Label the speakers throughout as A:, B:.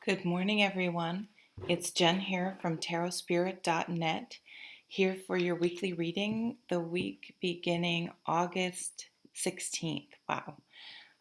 A: Good morning, everyone. It's Jen here from tarotspirit.net, here for your weekly reading, the week beginning August 16th. Wow.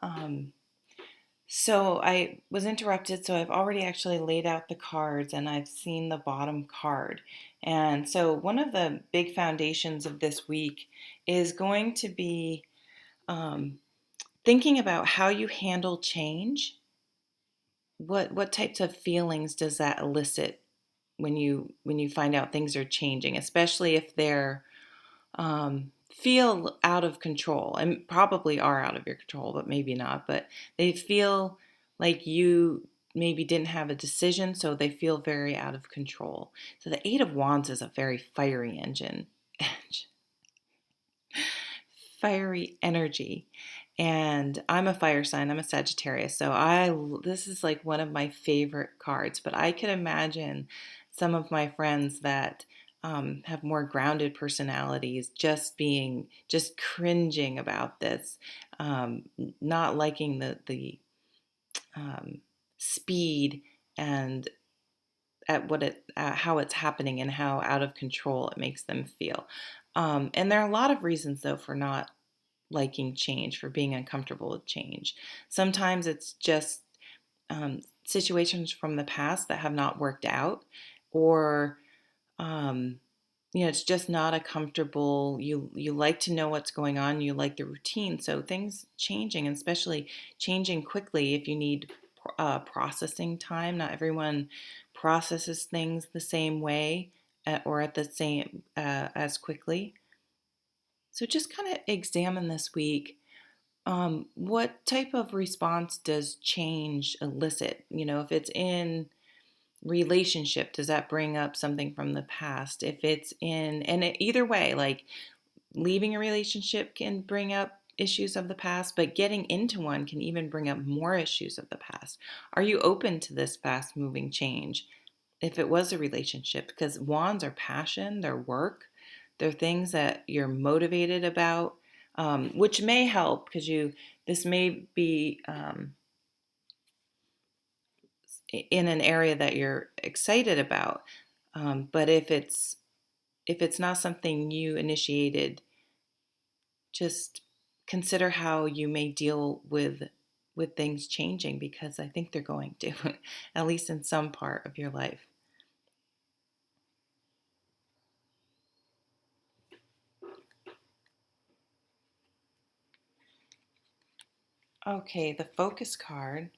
A: Um, so I was interrupted, so I've already actually laid out the cards and I've seen the bottom card. And so one of the big foundations of this week is going to be um, thinking about how you handle change. What types of feelings does that elicit when you find out things are changing, especially if they're feel out of control, and probably are out of your control, but maybe not. But they feel like you maybe didn't have a decision, so they feel very out of control. So the Eight of Wands is a very fiery engine, fiery energy. And I'm a fire sign. I'm a Sagittarius. So this is like one of my favorite cards, but I could imagine some of my friends that have more grounded personalities just cringing about this, um, not liking the um, speed and at how it's happening and how out of control it makes them feel. And there are a lot of reasons though for not liking change, for being uncomfortable with change. Sometimes it's just situations from the past that have not worked out, or um, it's just not a comfortable. You like to know what's going on. You like the routine. So things changing, and especially changing quickly, if you need processing time. Not everyone processes things the same way or at the same as quickly. So just kind of examine this week. What type of response does change elicit? If it's in relationship, does that bring up something from the past? If it's either way, like leaving a relationship can bring up issues of the past, but getting into one can even bring up more issues of the past. Are you open to this fast moving change? If it was a relationship, because wands are passion, they're work, they're things that you're motivated about, which may help because this may be in an area that you're excited about. But if it's not something you initiated, just consider how you may deal with things changing, because I think they're going to, at least in some part of your life. Okay, the focus card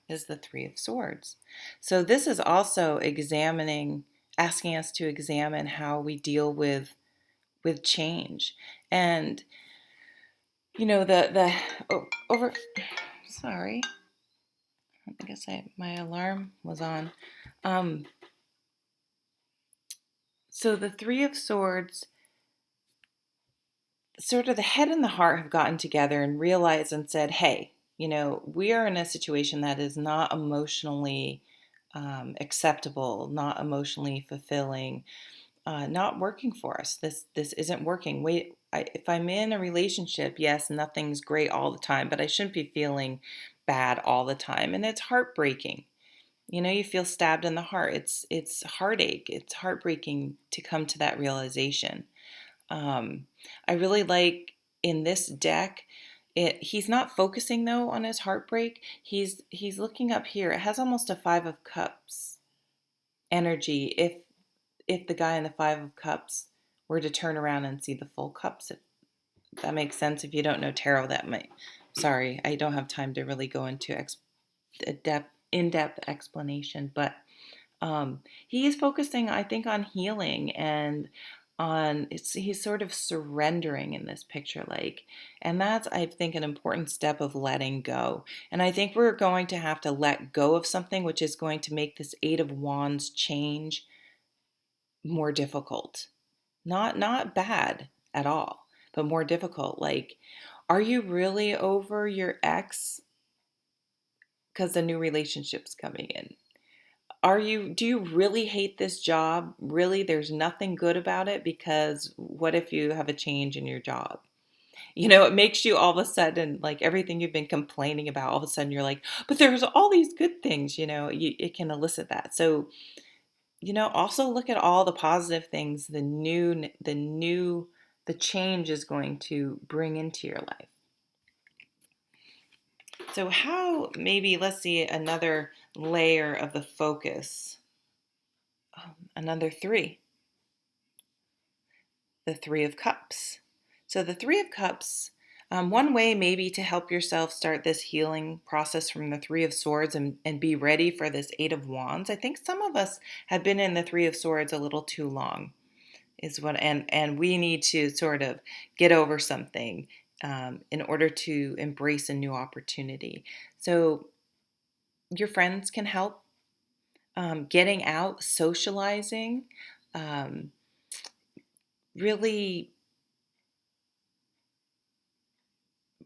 A: is the Three of Swords. So this is also asking us to examine how we deal with change. And the over. Sorry, I guess my alarm was on. Um, so the Three of Swords, sort of the head and the heart have gotten together and realized and said, hey, we are in a situation that is not emotionally acceptable, not emotionally fulfilling, not working for us. This isn't working. Wait, if I'm in a relationship, yes, nothing's great all the time, but I shouldn't be feeling bad all the time, and it's heartbreaking. You feel stabbed in the heart. It's heartache. It's heartbreaking to come to that realization. I really like in this deck. He's not focusing though on his heartbreak. He's looking up here. It has almost a Five of Cups energy. If the guy in the Five of Cups were to turn around and see the full cups, if that makes sense. If you don't know tarot, that might. Sorry, I don't have time to really go into in-depth explanation, but he is focusing, I think, on healing and he's sort of surrendering in this picture, like, and that's, I think, an important step of letting go. And I think we're going to have to let go of something, which is going to make this Eight of Wands change more difficult. Not bad at all, but more difficult. Like, are you really over your ex because the new relationship's coming in? Do you really hate this job? Really, there's nothing good about it? Because what if you have a change in your job? It makes you all of a sudden, like everything you've been complaining about, all of a sudden you're like, but there's all these good things, it can elicit that. So, also look at all the positive things the change is going to bring into your life. So how, maybe let's see another layer of the focus. Another three, the Three of Cups. So the Three of Cups, one way maybe to help yourself start this healing process from the Three of Swords and be ready for this Eight of Wands. I think some of us have been in the Three of Swords a little too long, and we need to sort of get over something in order to embrace a new opportunity. So your friends can help, getting out, socializing, um, really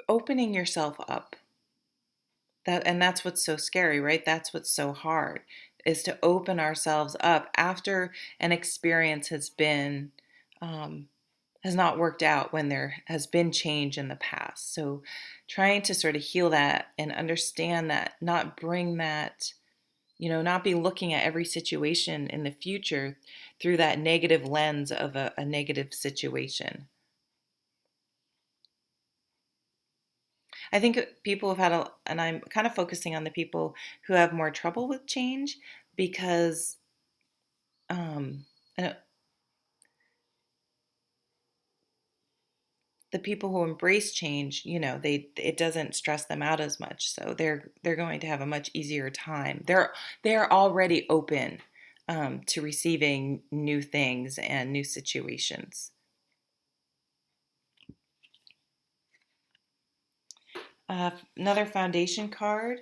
A: opening yourself up. That's what's so scary, right? That's what's so hard, is to open ourselves up after an experience um, has not worked out, when there has been change in the past. So trying to sort of heal that and understand that, not bring that, not be looking at every situation in the future through that negative lens of a negative situation. I think people have and I'm kind of focusing on the people who have more trouble with change, because um, uh, the people who embrace change, it doesn't stress them out as much, so they're going to have a much easier time. They're already open to receiving new things and new situations. Another foundation card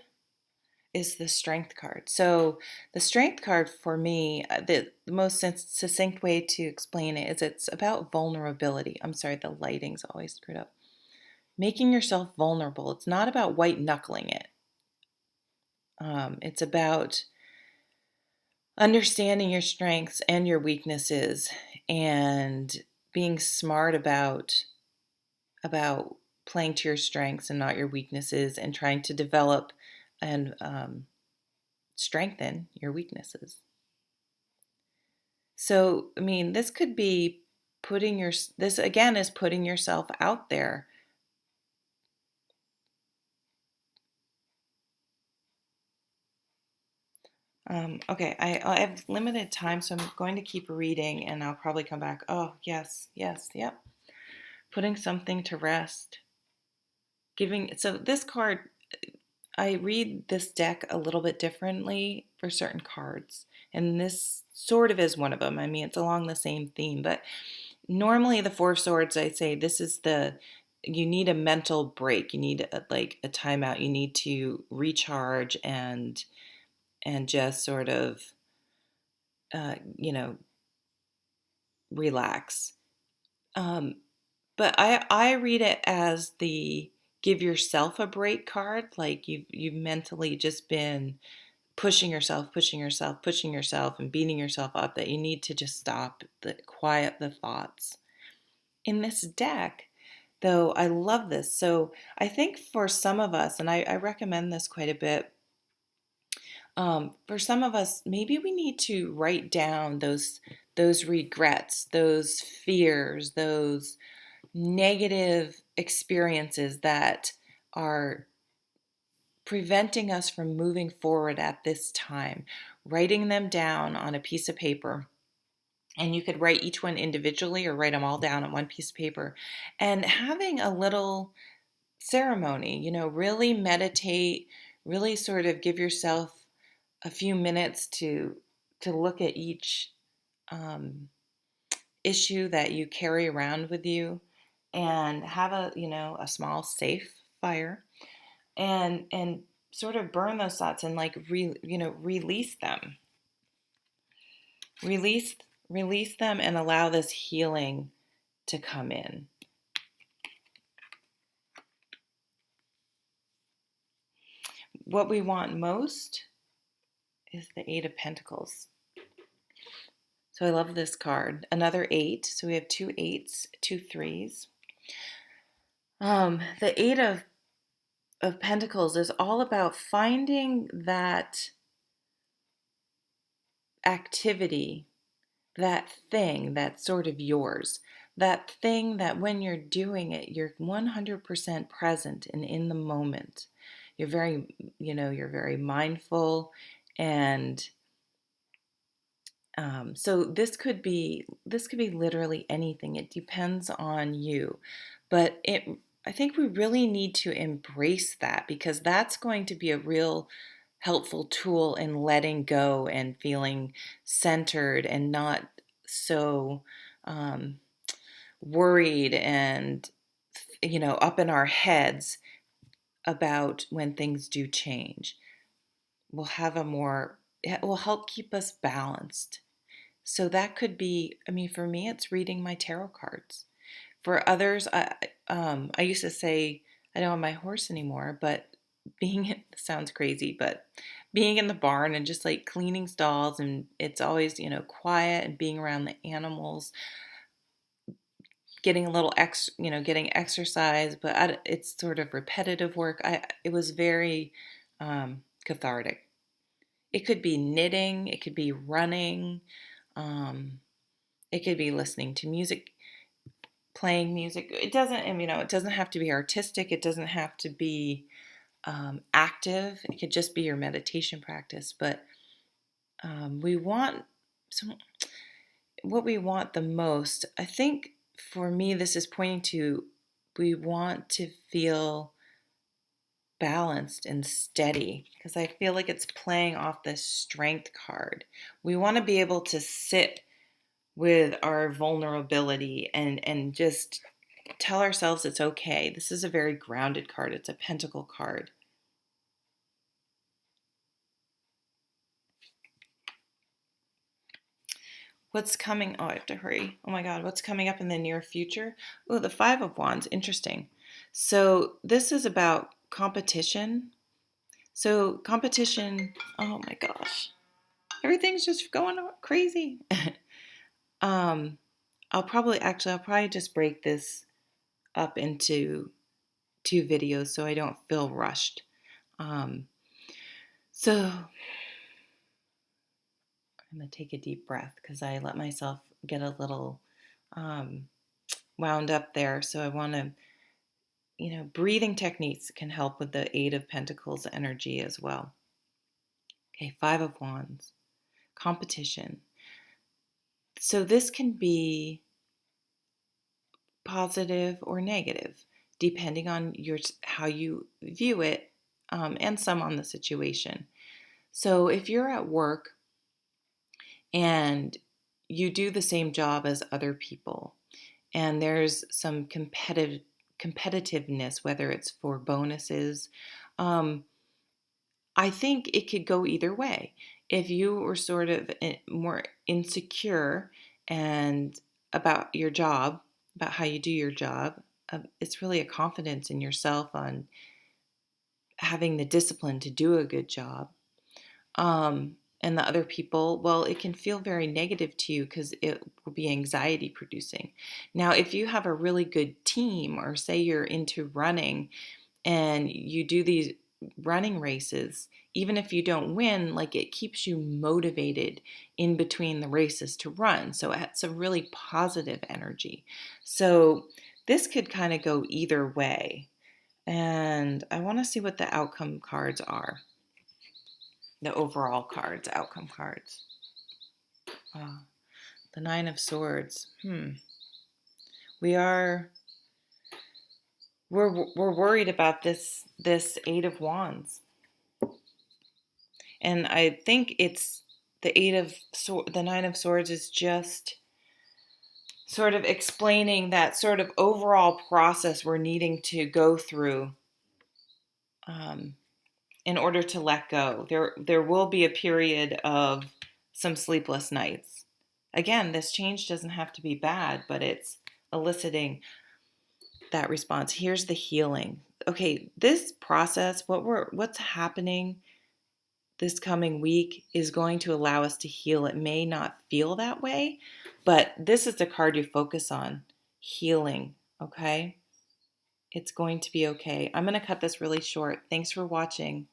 A: is the Strength card. So the Strength card for me, the most succinct way to explain it is it's about vulnerability. I'm sorry, the lighting's always screwed up. Making yourself vulnerable. It's not about white knuckling it. It's about understanding your strengths and your weaknesses, and being smart about playing to your strengths and not your weaknesses, and trying to develop and strengthen your weaknesses. So, I mean, this could be this again is putting yourself out there. Okay, I have limited time, so I'm going to keep reading, and I'll probably come back. Oh, yes, yes, yep. Putting something to rest. So this card, I read this deck a little bit differently for certain cards, and this sort of is one of them. I mean, it's along the same theme, but normally the Four of Swords, I say you need a mental break. You need a timeout. You need to recharge and just sort of, uh, you know, relax. Um, but I read it as the give yourself a break card. Like you've mentally just been pushing yourself, pushing yourself, pushing yourself, and beating yourself up, that you need to just stop, quiet the thoughts. In this deck, though, I love this. So I think for some of us, and I recommend this quite a bit, for some of us, maybe we need to write down those regrets, those fears, those negative experiences that are preventing us from moving forward at this time. Writing them down on a piece of paper, and you could write each one individually or write them all down on one piece of paper, and having a little ceremony, really meditate, really sort of give yourself a few minutes to look at each um, issue that you carry around with you, and have a small safe fire, and sort of burn those thoughts, and release them, release release them, and allow this healing to come in. What we want most is the Eight of Pentacles. So I love this card. Another eight. So we have two eights, two threes. The Eight of Pentacles is all about finding that activity, that thing that's sort of yours, that thing that when you're doing it, you're 100% present and in the moment. You're very, you're very mindful. And so this could be literally anything. It depends on you, but I think we really need to embrace that, because that's going to be a real helpful tool in letting go and feeling centered and not so um, worried and up in our heads about when things do change. We'll have a more It will help keep us balanced. So that could be, I mean, for me, it's reading my tarot cards. For others, I used to say I don't have my horse anymore, but sounds crazy, but being in the barn and just like cleaning stalls, and it's always, quiet, and being around the animals, getting a little getting exercise, but it's sort of repetitive work. It was very cathartic. It could be knitting, it could be running, um, it could be listening to music, playing music. It doesn't, it doesn't have to be artistic. It doesn't have to be active. It could just be your meditation practice. But we want, so what we want the most, I think for me, this is pointing to, we want to feel balanced and steady, because I feel like it's playing off this strength card. We want to be able to sit with our vulnerability and just tell ourselves it's okay. This is a very grounded card. It's a pentacle card. What's coming? Oh, I have to hurry. Oh my God, what's coming up in the near future? Oh, the Five of Wands. Interesting. So this is about competition. So competition, oh my gosh. Everything's just going crazy. um, I'll probably just break this up into 2 videos so I don't feel rushed. So I'm going to take a deep breath because I let myself get a little um, wound up there. So I want to, breathing techniques can help with the Eight of Pentacles energy as well. Okay, Five of Wands, competition. So this can be positive or negative, depending on how you view it, and some on the situation. So if you're at work and you do the same job as other people, and there's some competitiveness, whether it's for bonuses, um, I think it could go either way. If you were sort of more insecure and about your job, about how you do your job, it's really a confidence in yourself on having the discipline to do a good job. And the other people, well, it can feel very negative to you because it will be anxiety producing. Now, if you have a really good team, or say you're into running and you do these running races, even if you don't win, like, it keeps you motivated in between the races to run. So it's a really positive energy. So this could kind of go either way. And I want to see what the outcome cards are. The overall cards, outcome cards. The Nine of Swords. We are we're worried about this Eight of Wands, and I think it's the Nine of Swords is just sort of explaining that sort of overall process we're needing to go through in order to let go. There will be a period of some sleepless nights. Again, this change doesn't have to be bad, but it's eliciting that response. Here's the healing. Okay, this process, what's happening this coming week is going to allow us to heal. It may not feel that way, but this is the card you focus on, healing, okay? It's going to be okay. I'm going to cut this really short. Thanks for watching.